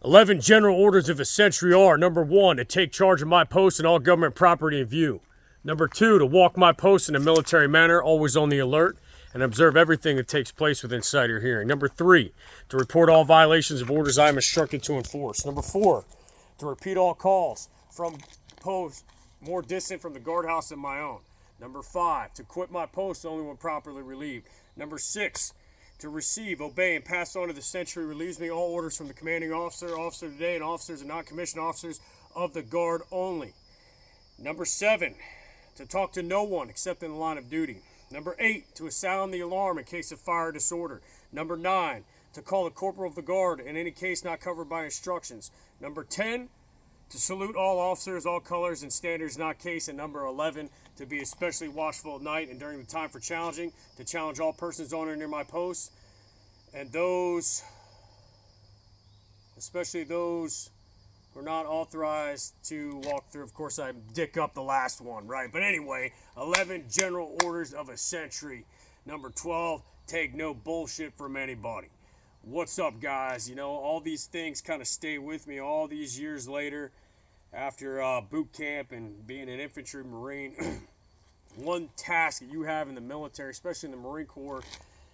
11 general orders of a sentry are: number 1, to take charge of my post and all government property in view. Number 2, to walk my post in a military manner, always on the alert, and observe everything that takes place within sight or hearing. Number 3, to report all violations of orders I am instructed to enforce. Number 4, to repeat all calls from posts more distant from the guardhouse than my own. Number 5, to quit my post only when properly relieved. Number 6, to receive, obey, and pass on to the sentry relieves me all orders from the commanding officer, officer today, and officers and non-commissioned officers of the guard only. Number 7, to talk to no one except in the line of duty. Number 8, to sound the alarm in case of fire or disorder. Number 9, to call the corporal of the guard in any case not covered by instructions. Number 10, to salute all officers, all colors, and standards not case. And number 11, to be especially watchful at night and during the time for challenging, to challenge all persons on or near my post, and those, especially those who are not authorized to walk through. Of course, I dick up the last one, right? But anyway, 11 general orders of a sentry. Number 12, take no bullshit from anybody. What's up, guys? You know, all these things kind of stay with me all these years later after boot camp and being an infantry Marine. One task that you have in the military, especially in the Marine Corps,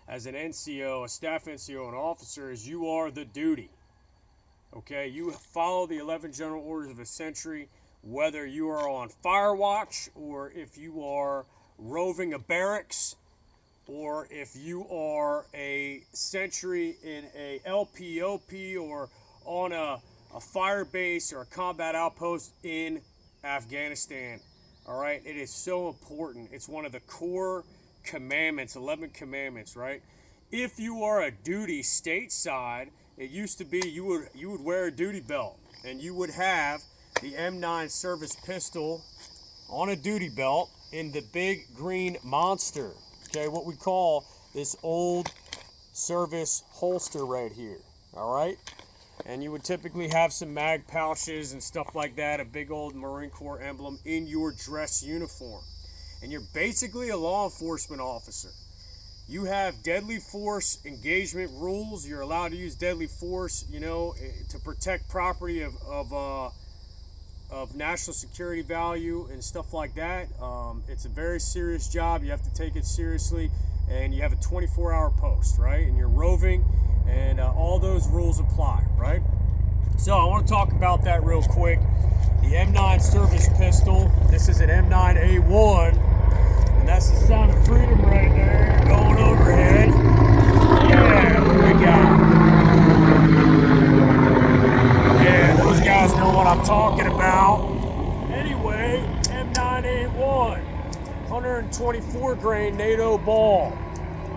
as an NCO, a staff NCO, an officer, is you are the duty. Okay, you follow the 11 general orders of a sentry, whether you are on fire watch or if you are roving a barracks, or if you are a sentry in a LPOP or on a fire base or a combat outpost in Afghanistan. All right, it is so important. It's one of the core commandments, 11 commandments, right? If you are a duty stateside, it used to be you would wear a duty belt, and you would have the M9 service pistol on a duty belt in the big green monster. Okay, what we call this old service holster right here. All right, and you would typically have some mag pouches and stuff like that, a big old Marine Corps emblem in your dress uniform. And you're basically a law enforcement officer. You have deadly force engagement rules. You're allowed to use deadly force, you know, to protect property of national security value and stuff like that. It's a very serious job. You have to take it seriously, and you have a 24-hour post, right? And you're roving, and all those rules apply, right? So I want to talk about that real quick. The M9 service pistol. This is an M9A1, and that's the sound of freedom right there going overhead. Yeah, what do we got? Yeah, those guys know what I'm talking about. Anyway, M9A1, 124 grain NATO ball.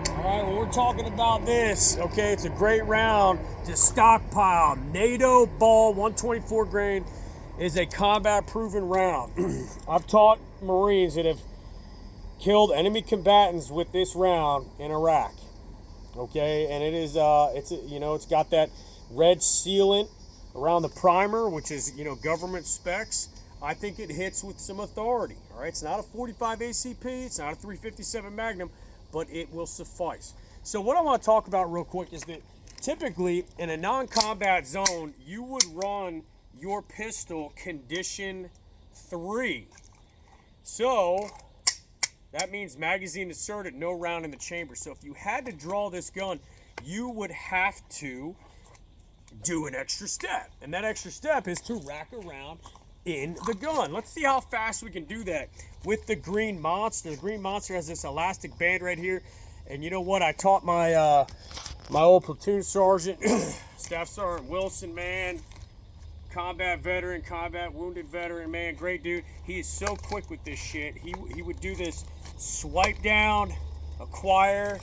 All right, when we're talking about this, okay, it's a great round to stockpile. NATO ball, 124 grain, is a combat-proven round. I've taught Marines that have killed enemy combatants with this round in Iraq. Okay, and it is, it's got that red sealant around the primer, which is, government specs. I think it hits with some authority. All right, it's not a 45 ACP, it's not a 357 Magnum, but it will suffice. So what I want to talk about real quick is that typically in a non-combat zone, you would run your pistol condition 3. So that means magazine inserted, no round in the chamber. So if you had to draw this gun, you would have to do an extra step. And that extra step is to rack around in the gun. Let's see how fast we can do that with the Green Monster. The Green Monster has this elastic band right here. And you know what? I taught my my old platoon sergeant, Staff Sergeant Wilson, man, combat veteran, combat wounded veteran, man, great dude. He is so quick with this shit. He would do this swipe down, acquire,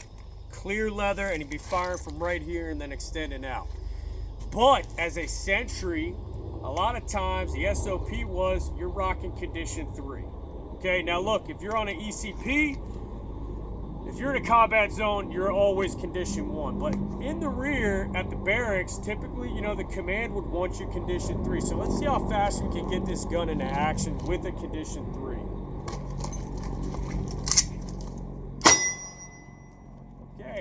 clear leather, and he'd be firing from right here and then extending out. But as a sentry, a lot of times the SOP was you're rocking condition 3. Okay, now look, if you're on an ECP, if you're in a combat zone, you're always condition 1. But in the rear at the barracks, typically, the command would want you condition 3. So let's see how fast we can get this gun into action with a condition 3. Okay,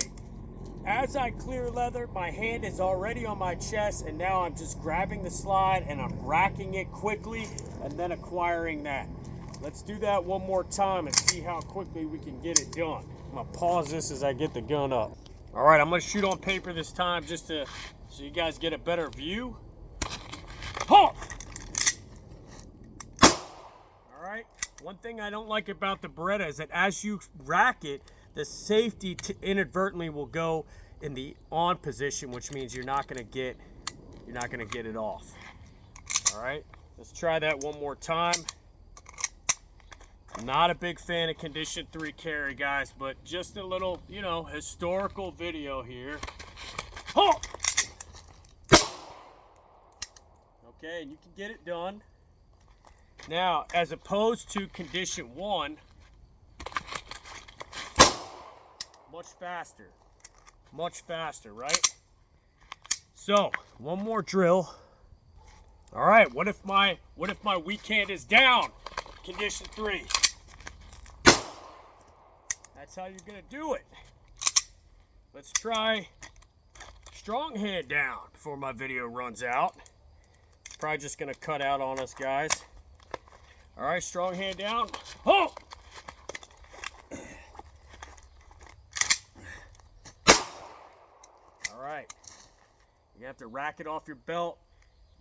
as quasi clear leather. My hand is already on my chest, and now I'm just grabbing the slide and I'm racking it quickly and then acquiring that. Let's do that one more time and see how quickly we can get it done. I'm gonna pause this as I get the gun up. All right, I'm gonna shoot on paper this time just so you guys get a better view. Halt! All right, one thing I don't like about the Beretta is that as you rack it, the safety inadvertently will go in the on position, which means you're not gonna get it off. All right, let's try that one more time. Not a big fan of Condition 3 carry, guys, but just a little, you know, historical video here. Oh! Okay, and you can get it done. Now, as opposed to Condition 1, much faster, right? So, one more drill. All right, what if my weak hand is down? Condition 3. That's how you're gonna do it. Let's try strong hand down before my video runs out. It's probably just gonna cut out on us, guys. All right, strong hand down. Oh! All right, you have to rack it off your belt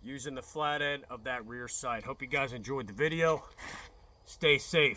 using the flat end of that rear sight. Hope you guys enjoyed the video. Stay safe.